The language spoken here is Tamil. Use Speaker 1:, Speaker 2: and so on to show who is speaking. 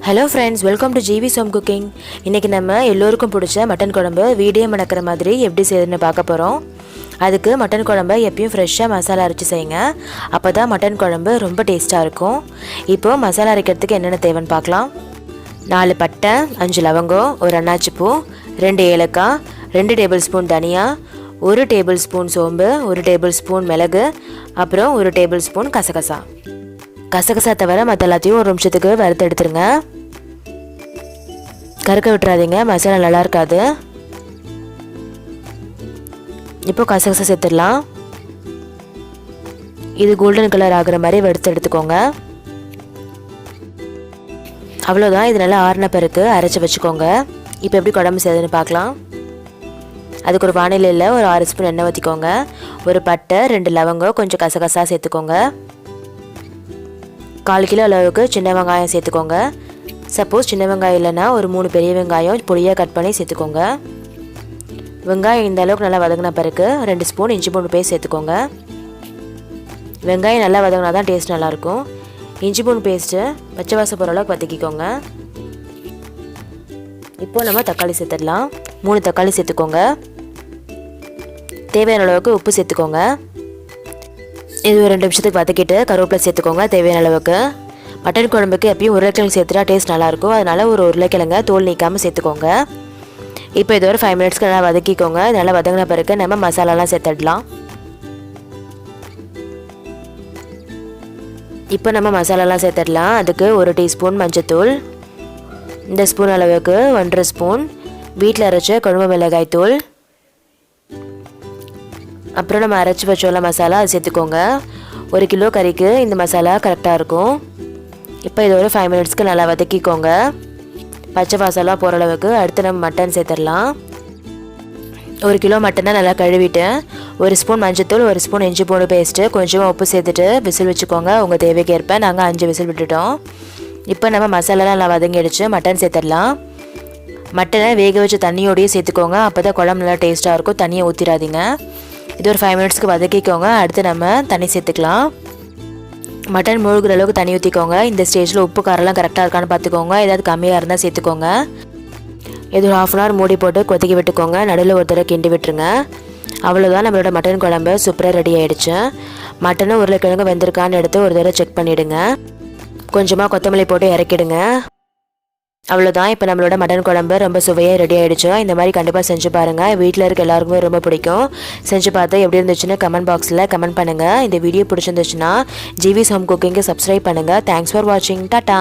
Speaker 1: ஹலோ ஃப்ரெண்ட்ஸ், வெல்கம் டு ஜிவிஸ் ஹோம் குக்கிங். இன்றைக்கி நம்ம எல்லோருக்கும் பிடிச்ச மட்டன் குழம்பு வீடியோ மணக்கிற மாதிரி எப்படி செய்யுதுன்னு பார்க்க போகிறோம். அதுக்கு மட்டன் குழம்பை எப்பயும் ஃப்ரெஷ்ஷாக மசாலா அரைச்சி செய்யுங்க. அப்போ தான் மட்டன் குழம்பு ரொம்ப டேஸ்ட்டாக இருக்கும். இப்போது மசாலா அரைக்கிறதுக்கு என்னென்ன தேவைன்னு பார்க்கலாம். 4 பட்டை, 5 லவங்கம், ஒரு அன்னாச்சிப்பூ, 2 ஏலக்காய், 2 டேபிள் ஸ்பூன் தனியா, 1 டேபிள் ஸ்பூன் சோம்பு, 1 டேபிள் ஸ்பூன் மிளகு, அப்புறம் 1 டேபிள் ஸ்பூன் கசகசா. கசகசா தவிர மற்ற எல்லாத்தையும் ஒரு நிமிஷத்துக்கு வறுத்து எடுத்துருங்க. கருக்க விட்டுறாதீங்க, மசாலா நல்லா இருக்காது. இப்போ கசகசா சேர்த்துடலாம். இது கோல்டன் கலர் ஆகிற மாதிரி வறுத்து எடுத்துக்கோங்க. அவ்வளோதான். இது நல்லா ஆறின பிறகு அரைச்சி வச்சுக்கோங்க. இப்போ எப்படி குழம்பு செய்யுதுன்னு பார்க்கலாம். அதுக்கு ஒரு வானிலையில் ஒரு 6 ஸ்பூன் எண்ணெய் ஊற்றிக்கோங்க. ஒரு பட்டை, 2 லவங்கம், கொஞ்சம் கசகசா சேர்த்துக்கோங்க. 1/4 கிலோ அளவுக்கு சின்ன வெங்காயம் சேர்த்துக்கோங்க. சப்போஸ் சின்ன வெங்காயம் இல்லைன்னா ஒரு 3 பெரிய வெங்காயம் பொடியாக கட் பண்ணி சேர்த்துக்கோங்க. வெங்காயம் இந்த அளவுக்கு நல்லா வதங்கின பிறகு 2 ஸ்பூன் இஞ்சி பூண்டு பேஸ்ட் சேர்த்துக்கோங்க. வெங்காயம் நல்லா வதங்கினா தான் டேஸ்ட் நல்லாயிருக்கும். இஞ்சி பூண்டு பேஸ்ட்டு பச்சை வாசம் போகிற அளவுக்கு வதக்கிக்கோங்க. இப்போ நம்ம தக்காளி சேர்த்துடலாம். 3 தக்காளி சேர்த்துக்கோங்க. தேவையான அளவுக்கு உப்பு சேர்த்துக்கோங்க. இது ஒரு 2 நிமிஷத்துக்கு வதக்கிட்டு கருவேப்பிலை சேர்த்துக்கோங்க தேவையான அளவுக்கு. மட்டன் குழம்புக்கு எப்பயும் உருளைக்கிழங்கு சேர்த்துட்டா டேஸ்ட் நல்லாயிருக்கும். அதனால் ஒரு உருளைக்கிழங்க தோல் நீக்காமல் சேர்த்துக்கோங்க. இப்போ இது ஒரு 5 மினிட்ஸ்க்கு நல்லா வதக்கிக்கோங்க. நல்லா வதங்கின பிறகு நம்ம மசாலாலாம் சேர்த்துடலாம். இப்போ நம்ம மசாலாலாம் சேர்த்துடலாம். அதுக்கு 1 டீஸ்பூன் மஞ்சத்தூள், இந்த ஸ்பூன் அளவுக்கு 1.5 ஸ்பூன் வீட்டில் அரைச்ச குழம்பு மிளகாய் தூள், அப்புறம் நம்ம அரைச்சி வச்சோம்ல மசாலா அது சேர்த்துக்கோங்க. 1 கிலோ கறிக்கு இந்த மசாலா கரெக்டாக இருக்கும். இப்போ இது ஒரு 5 மினிட்ஸ்க்கு நல்லா வதக்கிக்கோங்க, பச்சை வாசலாம் போகிற அளவுக்கு. அடுத்து நம்ம மட்டன் சேர்த்துடலாம். 1 கிலோ மட்டனை நல்லா கழுவிட்டு 1 ஸ்பூன் மஞ்சத்தூள், 1 ஸ்பூன் இஞ்சி பூண்டு பேஸ்ட்டு, கொஞ்சமாக உப்பு சேர்த்துட்டு விசில் வச்சுக்கோங்க. உங்கள் தேவைக்கு ஏற்ப நாங்கள் 5 விசில் விட்டுட்டோம். இப்போ நம்ம மசாலாலாம் நல்லா வதங்கிடுச்சு. மட்டன் சேர்த்துடலாம். மட்டனை வேக வச்சு தண்ணியோடையே சேர்த்துக்கோங்க. அப்போ தான் குழம்பு நல்லா டேஸ்ட்டாக இருக்கும். தண்ணியை ஊற்றிடாதீங்க. இது ஒரு 5 மினிட்ஸ்க்கு வதக்கிக்கோங்க. அடுத்து நம்ம தண்ணி சேர்த்துக்கலாம். மட்டன் முழுகிற அளவுக்கு தண்ணி ஊற்றிக்கோங்க. இந்த ஸ்டேஜில் உப்பு காரெல்லாம் கரெக்டாக இருக்கான்னு பார்த்துக்கோங்க. ஏதாவது கம்மியாக இருந்தால் சேர்த்துக்கோங்க. இது ஒரு 1/2 hour மூடி போட்டு கொதிக்க விட்டுக்கோங்க. நடுவில் ஒரு தடவை கிண்டி விட்டுருங்க. அவ்வளோதான், நம்மளோட மட்டன் குழம்பு சூப்பராக ரெடி ஆகிடுச்சு. மட்டனும் உருளைக்கிழங்கு வெந்திருக்கான்னு எடுத்து ஒரு தடவை செக் பண்ணிவிடுங்க. கொஞ்சமாக கொத்தமல்லி போட்டு இறக்கிடுங்க. அவ்வளோதான், இப்போ நம்மளோட மட்டன் குழம்பு ரொம்ப சுவையாக ரெடி ஆகிடுச்சு. இந்த மாதிரி கண்டிப்பாக செஞ்சு பாருங்கள். வீட்டில் இருக்க எல்லாருக்குமே ரொம்ப பிடிக்கும். செஞ்சு பார்த்து எப்படி இருந்துச்சுன்னு கமெண்ட் பாக்ஸில் கமெண்ட் பண்ணுங்கள். இந்த வீடியோ பிடிச்சிருந்துச்சுன்னா ஜிவிஸ் ஹோம் குக்கிங்க்கு சப்ஸ்கிரைப் பண்ணுங்கள். தேங்க்ஸ் ஃபார் வாட்சிங். டாட்டா.